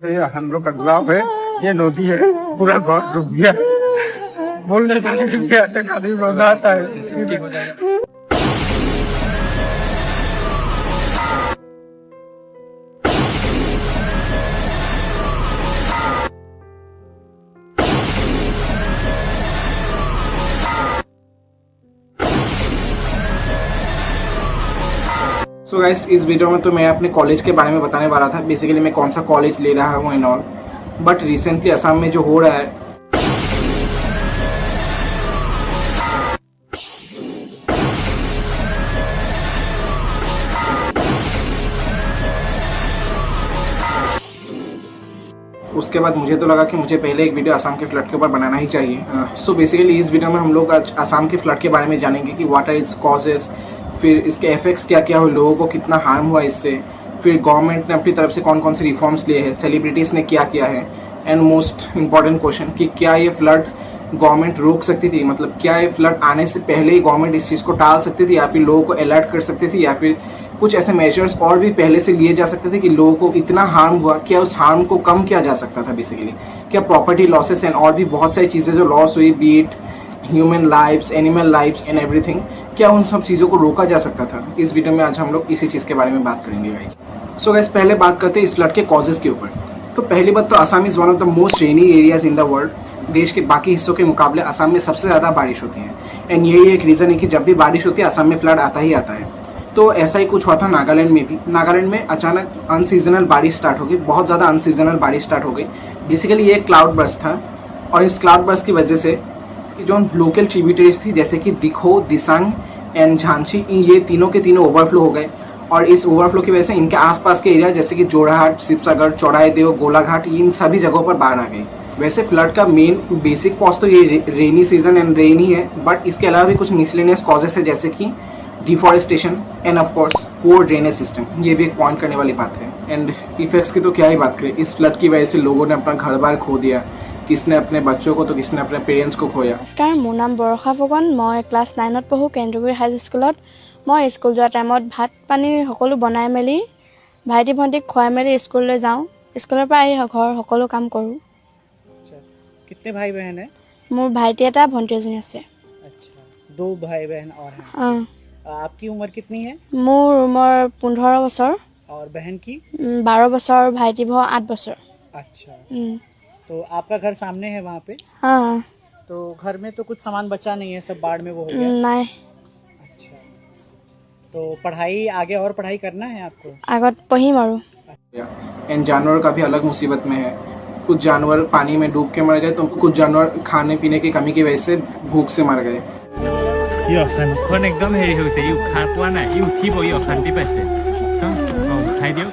ये हम लोग का गाँव है, ये नदी है, पूरा गाँव डूब गया। बोलने से नहीं गया तो खाली रोना आता है। सो गाइस, इस वीडियो में तो मैं अपने कॉलेज के बारे में बताने वाला था। बेसिकली मैं कौन सा कॉलेज ले रहा हूँ and all. But recently Assam में जो हो रहा है, उसके बाद मुझे तो लगा कि मुझे पहले एक वीडियो असम के फ्लड के ऊपर बनाना ही चाहिए। सो बेसिकली इस वीडियो में हम लोग आज असम के फ्लड के बारे में जानेंगे कि व्हाट आर इट्स कॉजेस, फिर इसके इफेक्ट्स क्या क्या हुए, लोगों को कितना हार्म हुआ इससे, फिर गवर्नमेंट ने अपनी तरफ से कौन कौन से रिफॉर्म्स लिए हैं, सेलिब्रिटीज़ ने क्या किया है, एंड मोस्ट इम्पॉर्टेंट क्वेश्चन कि क्या ये फ्लड गवर्नमेंट रोक सकती थी, मतलब क्या ये फ्लड आने से पहले ही गवर्नमेंट इस चीज़ को टाल सकती थी, या फिर लोगों को अलर्ट कर सकती थी, या फिर कुछ ऐसे मेजर्स और भी पहले से लिए जा सकते थे कि लोगों को इतना हार्म हुआ, क्या उस हार्म को कम किया जा सकता था। बेसिकली क्या प्रॉपर्टी लॉसेस एंड और भी बहुत सारी चीज़ें जो लॉस हुई, be it human lifes, animal lifes and everything, क्या उन सब चीज़ों को रोका जा सकता था। इस वीडियो में आज हम लोग इसी चीज़ के बारे में बात करेंगे गाइस। सो गाइस, पहले बात करते हैं इस फ्लड के कॉजेज़ के ऊपर। तो पहली बात तो Assam is one of the most rainy areas in the world. देश के बाकी हिस्सों के मुकाबले असम में सबसे ज़्यादा बारिश होती है, एंड यही एक रीज़न है कि जब भी बारिश होती है असम में फ्लड आता ही आता है। तो ऐसा ही कुछ हुआ था नागालैंड में भी। नागालैंड में अचानक अनसीजनल बारिश स्टार्ट हो गई, बहुत ज़्यादा अनसीजनल बारिश स्टार्ट हो गई। बेसिकली ये एक क्लाउड बर्स्ट था, और इस क्लाउड बर्स्ट की वजह से जो लोकल ट्रिब्यूटरीज थी जैसे कि दिखो, दिसांग एंड झांसी, ये तीनों के तीनों ओवरफ्लो हो गए। और इस ओवरफ्लो की वजह से इनके आसपास के एरिया जैसे कि जोरहाट, शिवसागर, चौड़ाईदेव, गोलाघाट, इन सभी जगहों पर बाढ़ आ गई। वैसे फ्लड का मेन बेसिक कॉज तो ये रेनी सीजन एंड रेन ही है, बट इसके अलावा भी कुछ मिसलेनियस कॉजेस है जैसे कि deforestation end of course poor drainage system. ये भी एक पॉइंट करने वाली बात है। एंड इफेक्ट्स की तो क्या ही बात करें, इस फ्लड की वजह से लोगों ने अपना घर बार खो दिया, किसने अपने बच्चों को तो किसने अपने पेरेंट्स को खोया। नमस्कार, মোৰ নাম বৰষা ফুকন। মই ক্লাছ 9ত পঢ়োঁ কেন্দ্ৰগুৰি হাই স্কুলত। মই স্কুল যোৱাৰ টাইমত ভাত পানী সকলো বনাই মেলি ভাইটি ভণ্টিক খুৱাই মেলি স্কুললৈ যাওঁ। স্কুলৰ পৰা আহি ঘৰৰ সকলো কাম কৰোঁ। कितने भाई बहन है? মোৰ ভাইটি এটা ভণ্টি এজনী আছে। अच्छा, 2 भाई बहन और हैं। आपकी उम्र कितनी है? মোৰ উমৰ 15 বছৰ, और बहन की? 12 বছৰ, ভাইটি ভৰ 8 বছৰ। अच्छा, तो आपका घर सामने है वहाँ पे? हाँ। तो घर में तो कुछ सामान बचा नहीं है, सब बाढ़ में वो हो गया? নাই, अच्छा, तो पढ़ाई आगे और पढ़ाई करना है आपको? আগত পঢ়িম আৰু। एंड जानवर का भी अलग मुसीबत में है। कुछ जानवर पानी में डूब के मर गए, तो कुछ जानवर खाने पीने की कमी की वजह से भूख से मर गए। কাণখন একদম হেৰি হৈছে, ই উশাহ পোৱা নাই, ই উঠিব, ই অশান্তি পাইছে। উঠাই দিয়ক।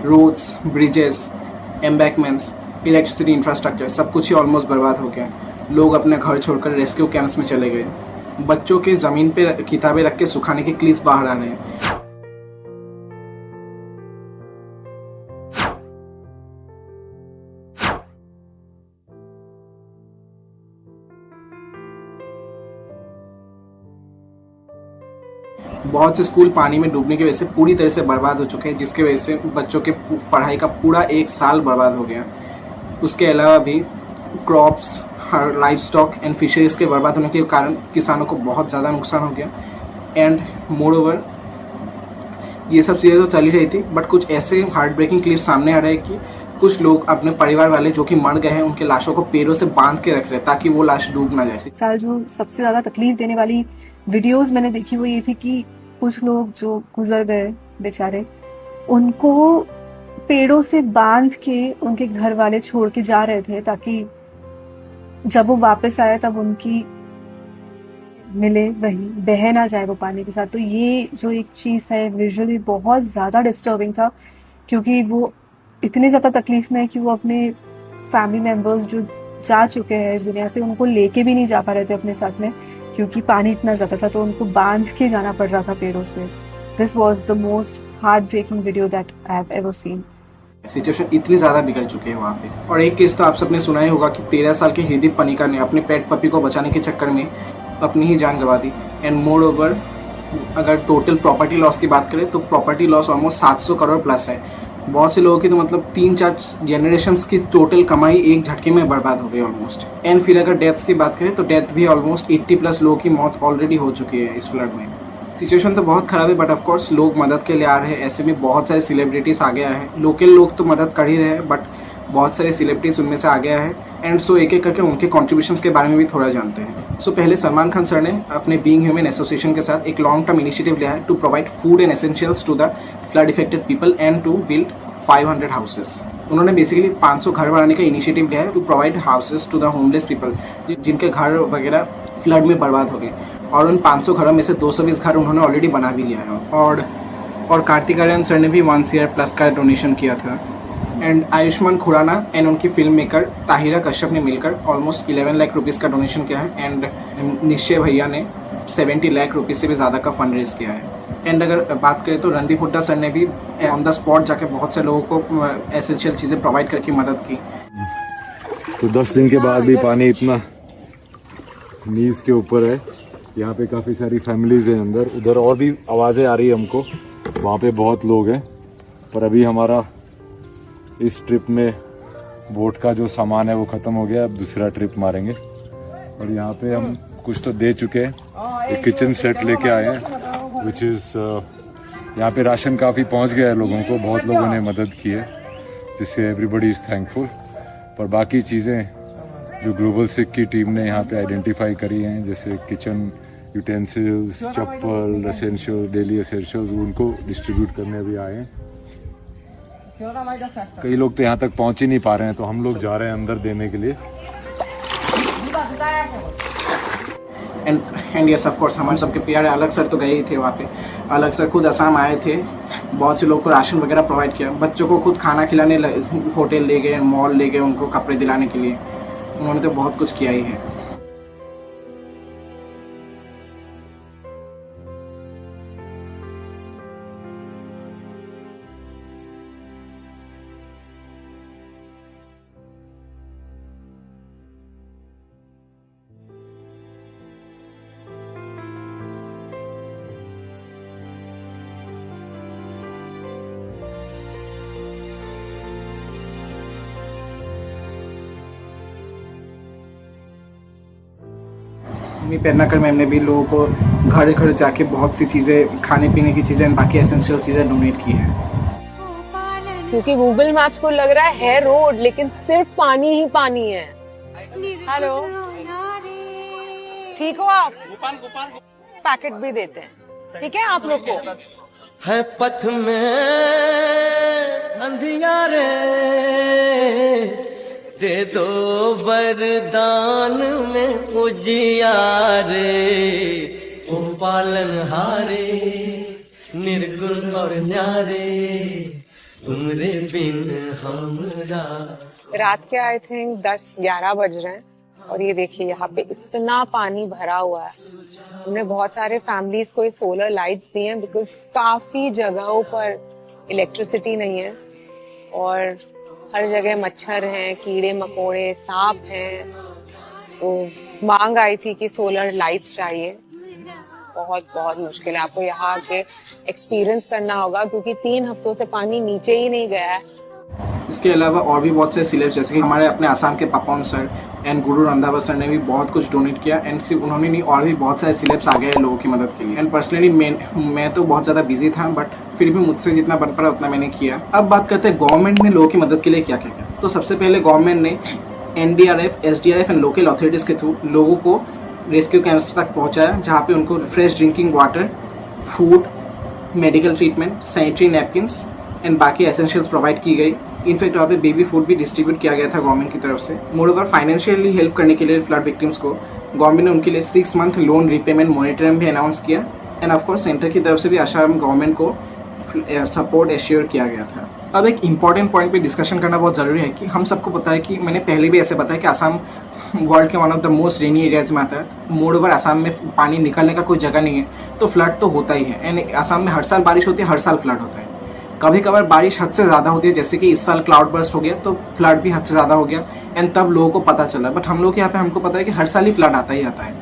रोड्स, ब्रिजेस, एम्बैकमेंट्स, इलेक्ट्रिसिटी इंफ्रास्ट्रक्चर सब कुछ ही ऑलमोस्ट बर्बाद हो गया। लोग अपने घर छोड़कर रेस्क्यू कैंप्स में चले गए। बच्चों के ज़मीन पे किताबें रख के सुखाने के क्लिप्स बाहर आ रहे हैं। बहुत से स्कूल पानी में डूबने की वजह से पूरी तरह से बर्बाद हो चुके हैं, जिसकी वजह से बच्चों के पढ़ाई का पूरा एक साल बर्बाद हो गया। उसके अलावा भी crops, life stock and fisheries के बर्बाद होने के कारण किसानों को बहुत ज़्यादा नुकसान हो गया। एंड मोर ओवर ये सब चीज़ें तो चल ही रही थी, बट कुछ ऐसे हार्ट ब्रेकिंग क्लिप सामने आ रहे हैं कि कुछ लोग अपने परिवार वाले जो कि मर गए हैं उनके लाशों को पेड़ों से बांध के रख रहे हैं ताकि वो लाश डूब ना जाए। साल जो सबसे ज़्यादा तकलीफ देने वाली वीडियोस मैंने देखी वो ये थी कि कुछ लोग जो गुजर गए बेचारे, उनको पेड़ों से बांध के उनके घर वाले छोड़ के जा रहे थे ताकि जब वो वापस आए तब उनकी मिले वही बह ना जाए वो पानी के साथ। तो ये जो एक चीज़ है विजुअली बहुत ज़्यादा डिस्टर्बिंग था, क्योंकि वो इतने ज़्यादा तकलीफ में है कि वो अपने फैमिली मेम्बर्स जो जा चुके हैं इस दुनिया से उनको लेके भी नहीं जा पा रहे थे अपने साथ में, क्योंकि पानी इतना ज़्यादा था, तो उनको बांध के जाना पड़ रहा था पेड़ों से। This was the most heart breaking video that I have ever seen. Situation इतनी ज़्यादा बिगड़ चुकी है वहाँ पे। और एक केस तो आप सबने सुना ही होगा कि 13 साल के हृदीप पनिका ने अपने पेट पपी को बचाने के चक्कर में अपनी ही जान गंवा दी। एंड मोर ओवर अगर टोटल प्रॉपर्टी लॉस की बात करें तो property loss almost 700 crore plus है। बहुत से लोगों की तो मतलब 3-4 जनरेशंस की टोटल कमाई एक झटके में बर्बाद हो गई ऑलमोस्ट। एंड फिर अगर डेथ्स की बात करें तो डेथ भी ऑलमोस्ट 80+ लोगों की मौत ऑलरेडी हो चुकी है इस फ्लड में। सिचुएशन तो बहुत ख़राब है, बट ऑफ कोर्स लोग मदद के लिए आ रहे हैं। ऐसे में बहुत सारे सेलिब्रिटीज़ आ गया है, लोकल लोग तो मदद कर ही रहे हैं, बट बहुत सारे सेलिब्रिटीज़ उनमें से आ गया है। एंड सो एक एक करके उनके कॉन्ट्रीब्यूशंस के बारे में भी थोड़ा जानते हैं। सो पहले सलमान खान सर ने अपने बीइंग ह्यूमन एसोसिएशन के साथ एक लॉन्ग टर्म इनिशिएटिव लिया है to provide food and essentials to the flood affected people and to build 500 houses. उन्होंने बेसिकली 500 घर बनाने का इनिशिएटिव लिया है to provide houses to the homeless people जिनके घर वगैरह फ्लड में बर्बाद हो गए। और उन 500 घरों में से 220 घर उन्होंने ऑलरेडी बना भी लिया है। और कार्तिक आर्यन सर ने भी 1 CR+ का डोनेशन किया था। एंड आयुष्मान खुराना एंड उनकी फिल्म मेकर ताहिरा कश्यप ने मिलकर ऑलमोस्ट 11 लाख रुपीज़ का डोनेशन किया है। एंड निश्चय भैया ने 70 लाख रुपीज़ से भी ज़्यादा का फंड रेज किया है। एंड अगर बात करें तो रणदीप हुड्डा सर ने भी ऑन द स्पॉट जाके बहुत से लोगों को एसेंशियल चीज़ें प्रोवाइड करके मदद की। तो 10 दिन के बाद भी पानी इतना नीज के ऊपर है। यहाँ पे काफ़ी सारी फैमिलीज़ हैं अंदर, उधर और भी आवाज़ें आ रही है हमको, वहाँ पे बहुत लोग हैं। पर अभी हमारा इस ट्रिप में बोट का जो सामान है वो ख़त्म हो गया, अब दूसरा ट्रिप मारेंगे। और यहाँ पे हम कुछ तो दे चुके हैं, एक किचन सेट लेके आए हैं विच इज़ यहाँ पे राशन काफ़ी पहुँच गया है लोगों को, बहुत लोगों ने मदद की है जिससे एवरीबडी इज़ थैंकफुल। पर बाकी चीज़ें जो ग्लोबल सिक की टीम ने यहाँ पे आइडेंटिफाई करी हैं, जैसे किचन यूटेंसिल्स, चप्पल, एसेंशियल, डेली एसेंशियल्स, उनको डिस्ट्रीब्यूट करने भी आए हैं। कई लोग तो यहाँ तक पहुँच ही नहीं पा रहे हैं, तो हम लोग जा रहे हैं अंदर देने के लिए। एंड यस ऑफ कोर्स हमारे सबके प्यारे अलग सर तो गए ही थे वहाँ पे। अलग सर खुद असम आए थे, बहुत से लोगों को राशन वगैरह प्रोवाइड किया, बच्चों को खुद खाना खिलाने होटल ले गए, मॉल ले गए, उनको कपड़े दिलाने के लिए। उन्होंने तो बहुत कुछ किया ही है। मम्मी पेरनाकर मैम ने भी लोगों को घर घर जाके बहुत सी चीज़ें, खाने पीने की चीज़ें, बाकी एसेंशियल चीज़ें डोनेट की है। क्योंकि गूगल मैप्स को लग रहा है रोड, लेकिन सिर्फ पानी ही पानी है। हेलो, ठीक हो आप? पैकेट भी देते हैं, ठीक है आप लोग को। है पथ में अंधियारे, दे दो वरदान में उजियारे, ओ पालनहारे निर्गुण और न्यारे, तुमरे बिन हमरा। रात के आई थिंक 10-11 बज रहे हैं और ये देखिए यहाँ पे इतना पानी भरा हुआ है। हमने बहुत सारे फैमिलीज को सोलर लाइट्स दी हैं बिकॉज काफी जगहों पर इलेक्ट्रिसिटी नहीं है और हर जगह मच्छर हैं, कीड़े मकोड़े, सांप हैं। तो मांग आई थी कि सोलर लाइट्स चाहिए। बहुत मुश्किल है, आपको यहाँ आके एक्सपीरियंस करना होगा क्योंकि 3 हफ्तों से पानी नीचे ही नहीं गया है। इसके अलावा और भी बहुत से सिलेब्स, जैसे कि हमारे अपने आसाम के पापन sir and Guru Randhawa sir ने भी बहुत कुछ डोनेट किया। एंड फिर उन्होंने नहीं, और भी बहुत सारे सिलेब्स आ गए लोगों की मदद के लिए। एंड पर्सनली मैं तो बहुत ज़्यादा बिजी था, बट फिर भी मुझसे जितना बन पड़ा उतना मैंने किया। अब बात करते हैं गवर्नमेंट ने लोगों की मदद के लिए क्या क्या किया। तो सबसे पहले गवर्नमेंट ने NDRF, SDRF and local authorities के थ्रू लोगों को रेस्क्यू कैंप्स तक पहुँचाया, जहाँ पे उनको fresh drinking water, food, medical treatment, sanitary napkins and बाकी एसेंशियल्स प्रोवाइड की गई। इनफैक्ट वहाँ पे बेबी फूड भी डिस्ट्रीब्यूट किया गया था गवर्नमेंट की तरफ से। मोरओवर फाइनेंशियली हेल्प करने के लिए फ्लड विक्टिम्स को गवर्नमेंट ने उनके लिए 6 मंथ लोन रीपेमेंट मोरेटोरियम भी अनाउंस किया। एंड ऑफकोर्स सेंटर की तरफ से भी असम गवर्नमेंट को सपोर्ट एश्योर किया गया था। अब एक इम्पॉर्टेंट पॉइंट पे डिस्कशन करना बहुत ज़रूरी है कि हम सबको पता है कि मैंने पहले भी ऐसे बताया कि असम वर्ल्ड के one of the most rainy areas में आता है। मोरओवर असम में पानी निकलने का कोई जगह नहीं है, तो फ्लड तो होता ही है। एंड असम में हर साल बारिश होती है, हर साल फ्लड होता है। कभी कभार बारिश हद से ज़्यादा होती है, जैसे कि इस साल क्लाउड बर्स्ट हो गया तो फ्लड भी हद से ज़्यादा हो गया, एंड तब लोगों को पता चला। बट हम लोग यहाँ पे हमको पता है कि हर साल ही फ्लड आता ही आता है।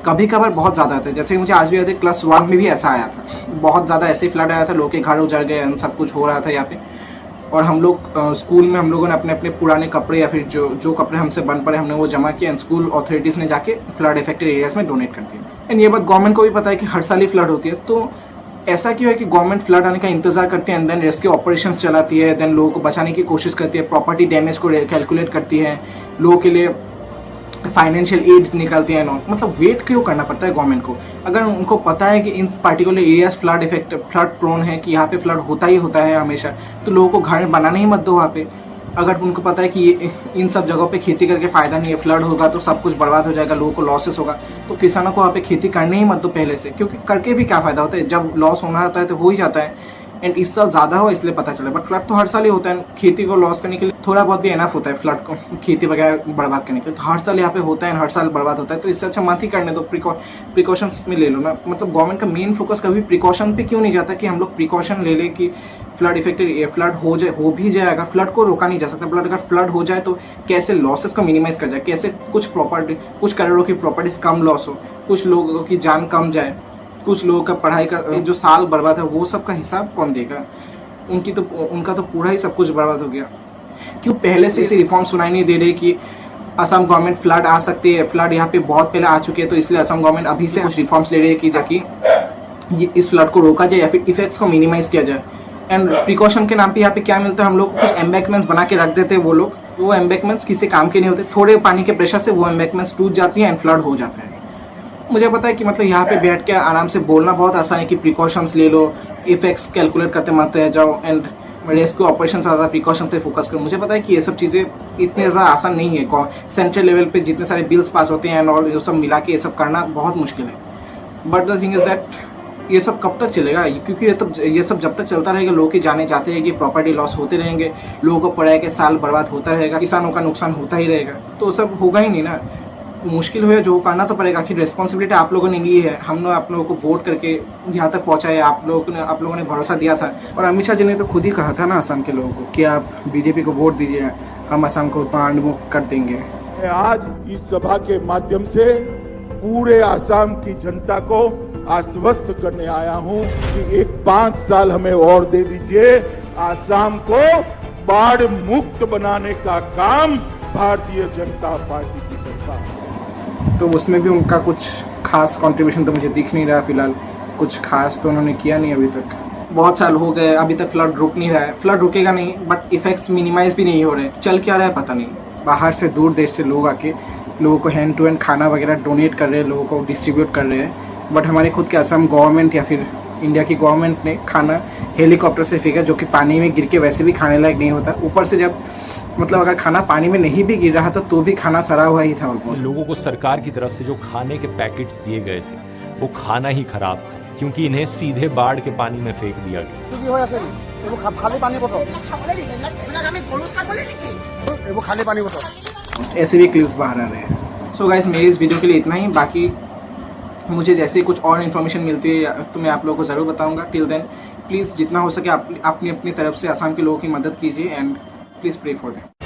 कभी कभार बहुत ज़्यादा आता है, जैसे मुझे आज भी याद है क्लास 1 में भी ऐसा आया था, बहुत ज़्यादा ऐसे ही फ्लड आया था, लोगों के घर उजड़ गए एंड सब कुछ हो रहा था यहाँ पे। और हम लोग स्कूल में हम लोगों ने अपने अपने पुराने कपड़े या फिर जो कपड़े हमसे बन पड़े हमने वो जमा किए, एंड स्कूल अथॉरिटीज़ ने जाके फ्लड इफेक्टेड एरियाज में डोनेट कर दिया। एंड ये बात गवर्नमेंट को भी पता है कि हर साल ही फ्लड होती है, तो ऐसा क्यों है कि गवर्नमेंट फ्लड आने का इंतजार करती है एंड देन रेस्क्यू ऑपरेशंस चलाती है, देन लोगों को बचाने की कोशिश करती है, प्रॉपर्टी डैमेज को कैलकुलेट करती है, लोगों के लिए फाइनेंशियल एड्स निकालती है। मतलब वेट क्यों करना पड़ता है गवर्नमेंट को? अगर उनको पता है कि in particular areas flood prone है, कि यहाँ पे फ्लड होता ही होता है हमेशा, तो लोगों को घर बनाने ही मत दो वहाँ पे। अगर उनको पता है कि इन सब जगहों पे खेती करके फ़ायदा नहीं है, फ्लड होगा तो सब कुछ बर्बाद हो जाएगा, लोगों को लॉसेस होगा, तो किसानों को वहाँ पे खेती करने ही मत दो पहले से, क्योंकि करके भी क्या फ़ायदा होता है, जब लॉस होना होता है तो हो ही जाता है। एंड इस साल ज़्यादा हो इसलिए पता चला, बट फ्लड तो हर साल ही होता है। खेती को लॉस करने के लिए थोड़ा बहुत भी एनफ होता है फ्लड को, खेती वगैरह बर्बाद करने के लिए, तो हर साल यहाँ पे होता है, हर साल बर्बाद होता है। तो इससे अच्छा मत ही करने दो, प्रिकॉशंस में ले लो ना। मतलब गवर्नमेंट का मेन फोकस कभी प्रिकॉशन पे क्यों नहीं जाता कि हम लोग प्रिकॉशन ले लें कि फ्लड इफेक्टेड फ्लड हो भी जाए, अगर फ्लड को रोका नहीं जा सकता, अगर फ्लड हो जाए तो कैसे लॉसेस को मिनिमाइज कर जाए, कैसे कुछ करोड़ों की प्रॉपर्टीज कम लॉस हो, कुछ लोगों की जान कम जाए, कुछ लोगों का पढ़ाई का जो साल बर्बाद है वो सब का हिसाब कौन देगा? उनका तो पूरा ही सब कुछ बर्बाद हो गया। क्यों पहले से इसे रिफॉर्म सुनाई नहीं दे रही कि असम गवर्नमेंट फ्लड आ सकती है, फ्लड यहाँ पे बहुत पहले आ चुके हैं, तो इसलिए असम गवर्नमेंट अभी से कुछ रिफॉर्म्स ले रही है कि ताकि इस फ्लड को रोका जाए या फिर इफेक्ट्स को मिनिमाइज किया जाए। एंड प्रिकॉशन के नाम पे यहाँ पे क्या मिलता है, हम लोग कुछ एम्बैंकमेंट्स बना के रख देते हैं, वो एम्बैंकमेंट्स किसी काम के नहीं होते, थोड़े पानी के प्रेशर से वो एम्बैंकमेंट्स टूट जाती हैं एंड फ्लड हो जाता है। मुझे पता है कि मतलब यहाँ पे बैठ के आराम से बोलना बहुत आसान है कि प्रिकॉशंस ले लो, इफेक्ट्स कैलकुलेट करते मत रह जाओ एंड रेस्क्यू ऑपरेशन ज़्यादा प्रिकॉशन पे फोकस करो। मुझे पता है कि ये सब चीज़ें इतनी ज़्यादा आसान नहीं है, सेंट्रल लेवल पे जितने सारे बिल्स पास होते हैं और ये सब मिला के ये सब करना बहुत मुश्किल है। But the thing is that ये सब कब तक चलेगा? क्योंकि ये सब जब तक चलता रहेगा, लोगों की जाने जाते रहेगी, प्रॉपर्टी लॉस होते रहेंगे, लोगों को पढ़ाई के साल बर्बाद होता रहेगा, किसानों का नुकसान होता ही रहेगा, तो सब होगा ही नहीं ना। मुश्किल हुआ जो करना तो पड़ेगा, कि रिस्पॉन्सिबिलिटी आप लोगों ने ली है, हम लोग आप लोगों को वोट करके यहाँ तक पहुँचाए, आप लोगों ने भरोसा दिया था। और अमित शाह जी ने तो खुद ही कहा था ना असम के लोगों को कि आप बीजेपी को वोट दीजिए, हम असम को बाढ़ मुक्त कर देंगे। मैं आज इस सभा के माध्यम से पूरे असम की जनता को आश्वस्त करने आया हूँ कि एक 5 साल हमें और दे दीजिए, असम को बाढ़ मुक्त बनाने का काम भारतीय जनता पार्टी की सरकार। तो उसमें भी उनका कुछ खास कंट्रीब्यूशन तो मुझे दिख नहीं रहा फिलहाल, कुछ खास तो उन्होंने किया नहीं अभी तक। बहुत साल हो गए, अभी तक फ्लड रुक नहीं रहा है, फ्लड रुकेगा नहीं, बट इफेक्ट्स मिनिमाइज भी नहीं हो रहे। चल क्या रहा है पता नहीं, बाहर से दूर देश से लोग आके लोगों को हैंड टू हैंड खाना वगैरह डोनेट कर रहे हैं, लोगों को डिस्ट्रीब्यूट कर रहे हैं, बट हमारे खुद के असम गवर्नमेंट या फिर इंडिया की गवर्नमेंट ने खाना हेलीकॉप्टर से फेंका, जो कि पानी में गिर के वैसे भी खाने लायक नहीं होता। ऊपर से जब मतलब अगर खाना पानी में नहीं भी गिर रहा था तो भी खाना सड़ा हुआ ही था ऑलमोस्ट। लोगों को सरकार की तरफ से जो खाने के पैकेट्स दिए गए थे वो खाना ही खराब था, क्योंकि इन्हें सीधे बाढ़ के पानी में फेंक दिया गया। ऐसे भी क्लिप्स बाहर आ रहे हैं। सो गाइस, मेरी इस वीडियो के लिए इतना ही। बाकी मुझे जैसे ही कुछ और इन्फॉर्मेशन मिलती है तो मैं आप लोगों को ज़रूर बताऊंगा। टिल देन प्लीज़ जितना हो सके आप अपनी तरफ से असम के लोगों की मदद कीजिए and please pray for them.